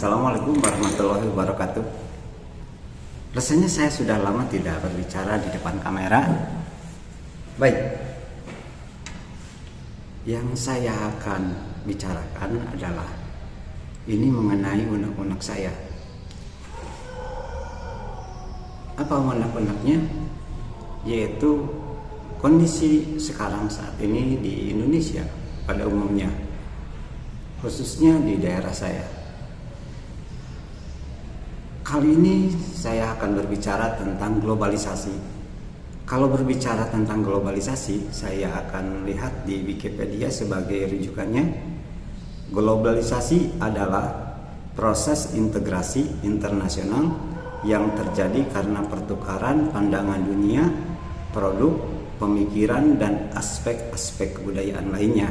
Assalamualaikum warahmatullahi wabarakatuh. Rasanya saya sudah lama tidak berbicara di depan kamera. Baik, yang saya akan bicarakan adalah ini mengenai unek-unek saya. Apa unek-uneknya? Yaitu kondisi sekarang saat ini di Indonesia pada umumnya, khususnya di daerah saya. Kali ini saya akan berbicara tentang globalisasi. Kalau berbicara tentang globalisasi, saya akan lihat di Wikipedia sebagai rujukannya. Globalisasi adalah proses integrasi internasional yang terjadi karena pertukaran pandangan dunia, produk, pemikiran, dan aspek-aspek kebudayaan lainnya.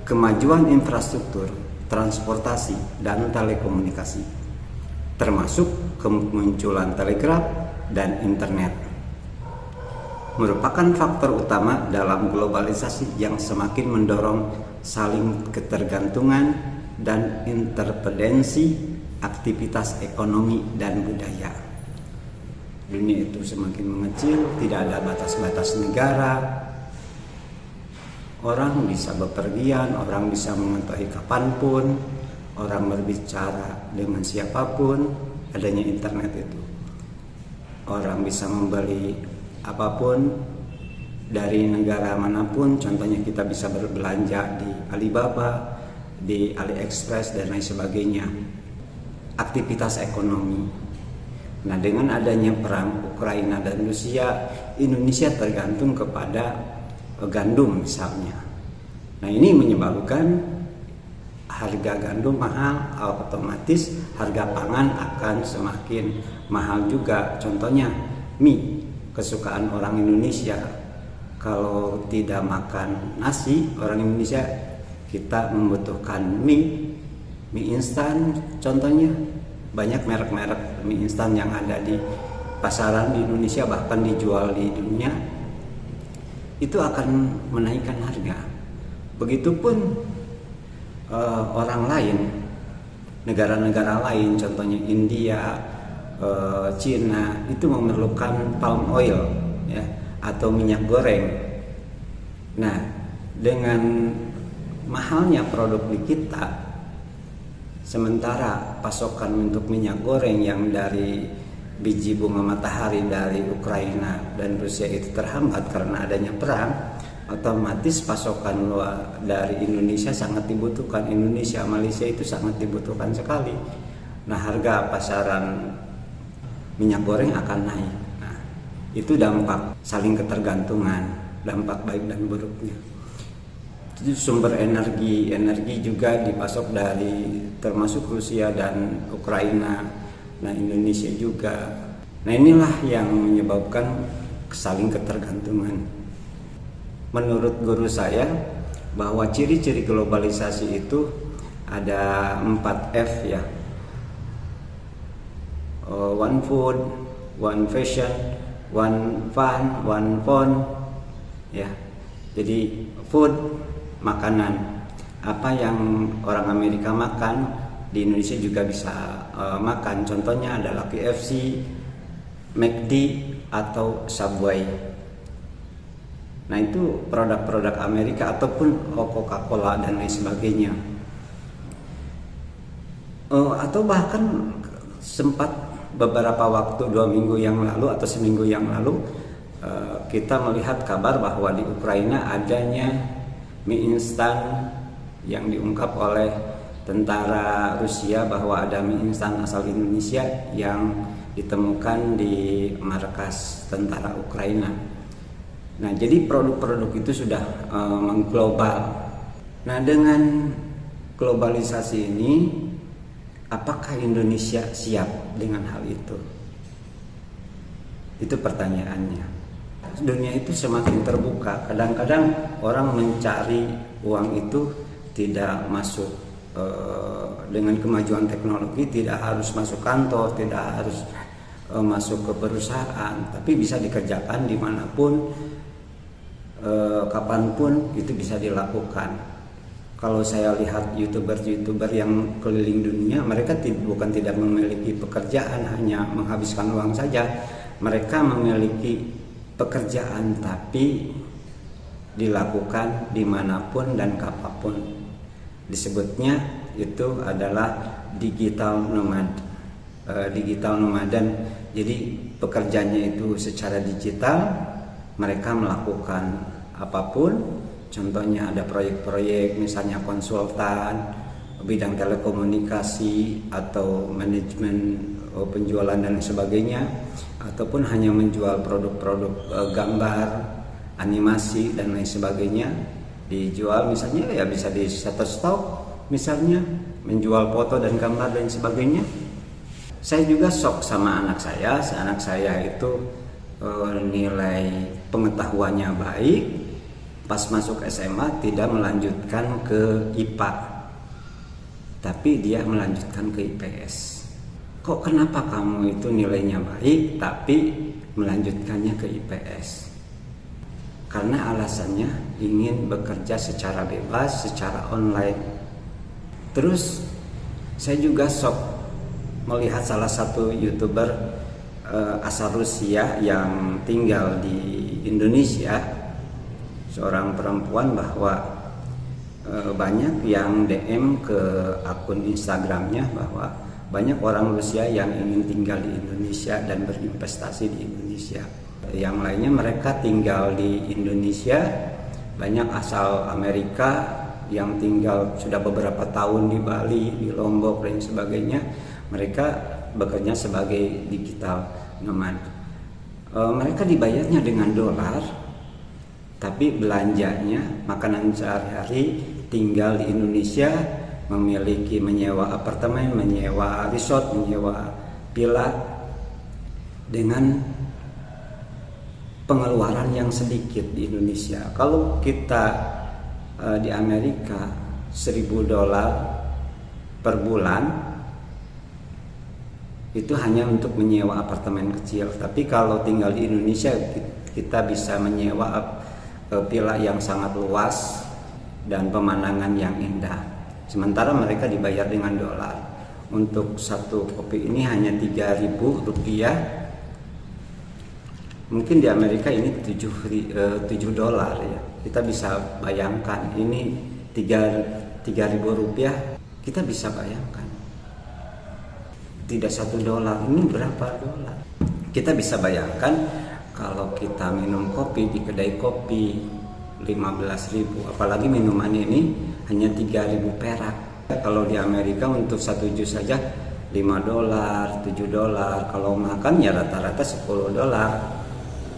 Kemajuan infrastruktur, transportasi, dan telekomunikasi, termasuk kemunculan telegraf dan internet, merupakan faktor utama dalam globalisasi yang semakin mendorong saling ketergantungan dan interdependensi aktivitas ekonomi dan budaya. Dunia itu semakin mengecil, tidak ada batas-batas negara. Orang bisa bepergian, orang bisa mengetahui kapanpun, orang berbicara dengan siapapun, adanya internet itu. Orang bisa membeli apapun dari negara manapun, contohnya kita bisa berbelanja di Alibaba, di AliExpress, dan lain sebagainya. Aktivitas ekonomi. Nah, dengan adanya perang Ukraina dan Rusia, Indonesia tergantung kepada gandum misalnya. Nah, ini menyebabkan harga gandum mahal, otomatis harga pangan akan semakin mahal juga. Contohnya mie, kesukaan orang Indonesia. Kalau tidak makan nasi, orang Indonesia kita membutuhkan mie instan. Contohnya banyak merek-merek mie instan yang ada di pasaran di Indonesia, bahkan dijual di dunia. Itu akan menaikkan harga. Begitupun orang lain, negara-negara lain, contohnya India, Cina, itu memerlukan palm oil, ya, atau minyak goreng. Nah, dengan mahalnya produk di kita, sementara pasokan untuk minyak goreng yang dari biji bunga matahari dari Ukraina dan Rusia itu terhambat karena adanya perang, otomatis pasokan luar dari Indonesia sangat dibutuhkan. Indonesia, Malaysia itu sangat dibutuhkan sekali. Nah, harga pasaran minyak goreng akan naik. Nah, itu dampak saling ketergantungan, dampak baik dan buruknya. Itu sumber energi juga dipasok dari termasuk Rusia dan Ukraina. Nah, Indonesia juga. Nah, inilah yang menyebabkan saling ketergantungan. Menurut guru saya, bahwa ciri-ciri globalisasi itu ada 4F, ya. One food, one fashion, one fun, one phone, ya. Jadi food, makanan. Apa yang orang Amerika makan, di Indonesia juga bisa makan. Contohnya adalah KFC, McD, atau Subway. Nah, itu produk-produk Amerika ataupun Coca-Cola dan lain sebagainya. Atau bahkan sempat beberapa waktu 2 minggu yang lalu atau seminggu yang lalu, kita melihat kabar bahwa di Ukraina adanya mie instan yang diungkap oleh tentara Rusia, bahwa ada mie instan asal Indonesia yang ditemukan di markas tentara Ukraina. Nah, jadi produk-produk itu sudah mengglobal. Nah, dengan globalisasi ini, apakah Indonesia siap dengan hal itu? Itu pertanyaannya. Dunia itu semakin terbuka. Kadang-kadang orang mencari uang itu tidak masuk dengan kemajuan teknologi, tidak harus masuk kantor, tidak harus masuk ke perusahaan, tapi bisa dikerjakan dimanapun, kapanpun itu bisa dilakukan. Kalau saya lihat youtuber yang keliling dunia, mereka bukan tidak memiliki pekerjaan, hanya menghabiskan uang saja. Mereka memiliki pekerjaan tapi dilakukan dimanapun dan kapanpun. Disebutnya itu adalah digital nomad, digital nomaden. Jadi pekerjaannya itu secara digital, mereka melakukan apapun. Contohnya ada proyek-proyek misalnya konsultan, bidang telekomunikasi atau manajemen penjualan dan sebagainya, ataupun hanya menjual produk-produk gambar, animasi dan lain sebagainya, dijual misalnya ya bisa di Shutterstock misalnya, menjual foto dan gambar dan sebagainya. Saya juga shock sama anak saya itu nilai pengetahuannya baik. Pas masuk SMA tidak melanjutkan ke IPA, tapi dia melanjutkan ke IPS. Kok kenapa kamu itu nilainya baik tapi melanjutkannya ke IPS? Karena alasannya ingin bekerja secara bebas, secara online. Terus saya juga shock melihat salah satu YouTuber asal Rusia yang tinggal di Indonesia, seorang perempuan, bahwa banyak yang DM ke akun Instagramnya bahwa banyak orang Rusia yang ingin tinggal di Indonesia dan berinvestasi di Indonesia. Yang lainnya mereka tinggal di Indonesia, banyak asal Amerika yang tinggal sudah beberapa tahun di Bali, di Lombok dan sebagainya. Mereka bekerja sebagai digital nomad. Mereka dibayarnya dengan dolar, tapi belanjanya makanan sehari-hari, tinggal di Indonesia, memiliki menyewa apartemen, menyewa resort, menyewa villa dengan pengeluaran yang sedikit di Indonesia. Kalau kita di Amerika $1.000 per bulan itu hanya untuk menyewa apartemen kecil, tapi kalau tinggal di Indonesia kita bisa menyewa villa yang sangat luas dan pemandangan yang indah. Sementara mereka dibayar dengan dolar. Untuk satu kopi ini hanya $3.000. Mungkin di Amerika ini $7 ya. Kita bisa bayangkan ini $3.000. Kita bisa bayangkan. Tidak $1, ini berapa dolar? Kita bisa bayangkan kalau kita minum kopi di kedai kopi 15.000, apalagi minuman ini hanya 3.000 perak. Kalau di Amerika untuk 1 jus saja $5, $7. Kalau makan ya rata-rata $10.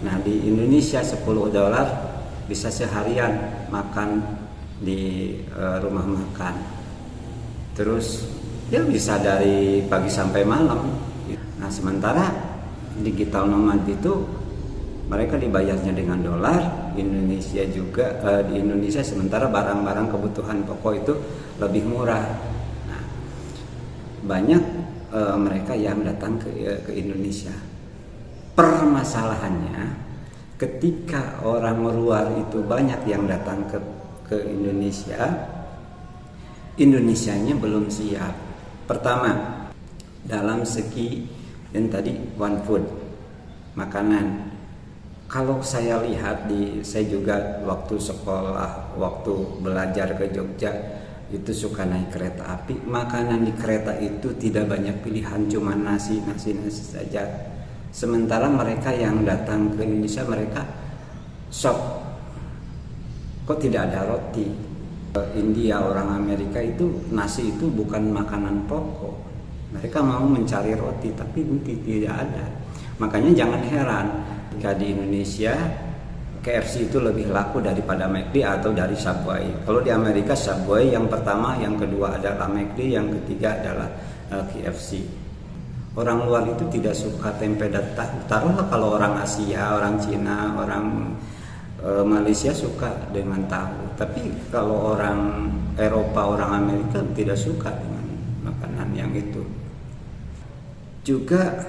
Nah di Indonesia $10 bisa seharian makan di rumah makan. Terus ya bisa dari pagi sampai malam. Nah sementara digital nomad itu mereka dibayarnya dengan dolar. Indonesia juga di Indonesia sementara barang-barang kebutuhan pokok itu lebih murah. Nah, banyak mereka yang datang ke Indonesia. Permasalahannya ketika orang luar itu banyak yang datang ke Indonesia, Indonesianya belum siap. Pertama, dalam segi yang tadi one food, makanan. Kalau saya lihat saya juga waktu sekolah, waktu belajar ke Jogja itu suka naik kereta api. Makanan di kereta itu tidak banyak pilihan, cuma nasi saja. Sementara mereka yang datang ke Indonesia mereka shock, kok tidak ada roti. India, orang Amerika itu nasi itu bukan makanan pokok. Mereka mau mencari roti tapi tidak ada. Makanya jangan heran jika di Indonesia KFC itu lebih laku daripada McD atau dari Subway. Kalau di Amerika Subway yang pertama, yang kedua adalah McD, yang ketiga adalah KFC. Orang luar itu tidak suka tempe dan tahu. Taruhlah kalau orang Asia, orang Cina, orang Malaysia suka dengan tahu. Tapi kalau orang Eropa, orang Amerika tidak suka dengan makanan yang itu. Juga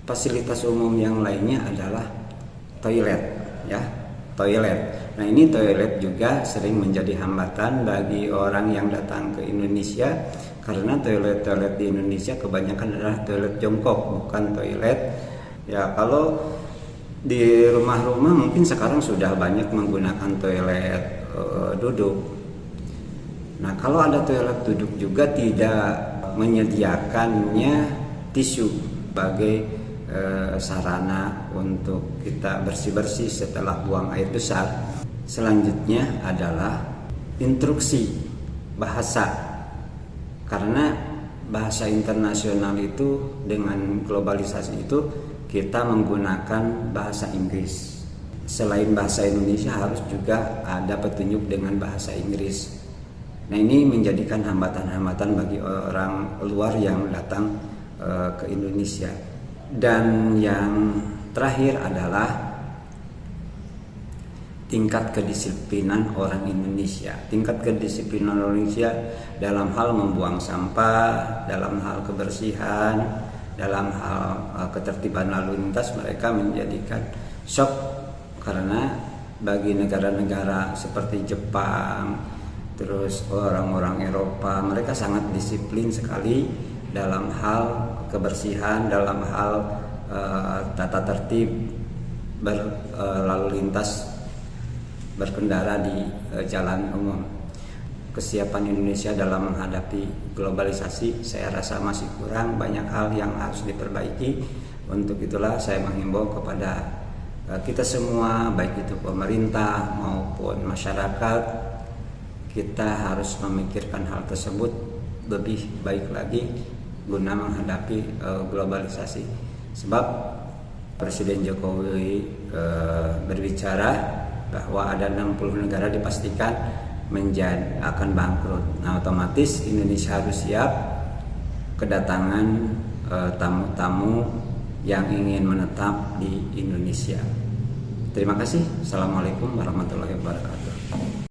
fasilitas umum yang lainnya adalah toilet, ya. toilet. Nah, ini toilet juga sering menjadi hambatan bagi orang yang datang ke Indonesia, karena toilet-toilet di Indonesia kebanyakan adalah toilet jongkok, bukan toilet. Ya, kalau di rumah-rumah mungkin sekarang sudah banyak menggunakan toilet duduk. Nah, kalau ada toilet duduk juga tidak menyediakannya tisu sebagai sarana untuk kita bersih-bersih setelah buang air besar. Selanjutnya adalah instruksi bahasa, karena bahasa internasional itu dengan globalisasi itu kita menggunakan bahasa Inggris. Selain bahasa Indonesia harus juga ada petunjuk dengan bahasa Inggris. Nah, ini menjadikan hambatan-hambatan bagi orang luar yang datang ke Indonesia. Dan yang terakhir adalah tingkat kedisiplinan orang Indonesia. Tingkat kedisiplinan orang Indonesia dalam hal membuang sampah, dalam hal kebersihan, dalam hal ketertiban lalu lintas, mereka menjadikan shock, karena bagi negara-negara seperti Jepang, terus orang-orang Eropa, mereka sangat disiplin sekali dalam hal kebersihan, dalam hal tata tertib berlalu lintas berkendara di jalan umum. Kesiapan Indonesia dalam menghadapi globalisasi saya rasa masih kurang, banyak hal yang harus diperbaiki. Untuk itulah saya menghimbau kepada kita semua, baik itu pemerintah maupun masyarakat, kita harus memikirkan hal tersebut lebih baik lagi guna menghadapi globalisasi. Sebab Presiden Jokowi berbicara bahwa ada 60 negara dipastikan akan bangkrut. Nah, otomatis Indonesia harus siap kedatangan tamu-tamu yang ingin menetap di Indonesia. Terima kasih. Assalamualaikum warahmatullahi wabarakatuh.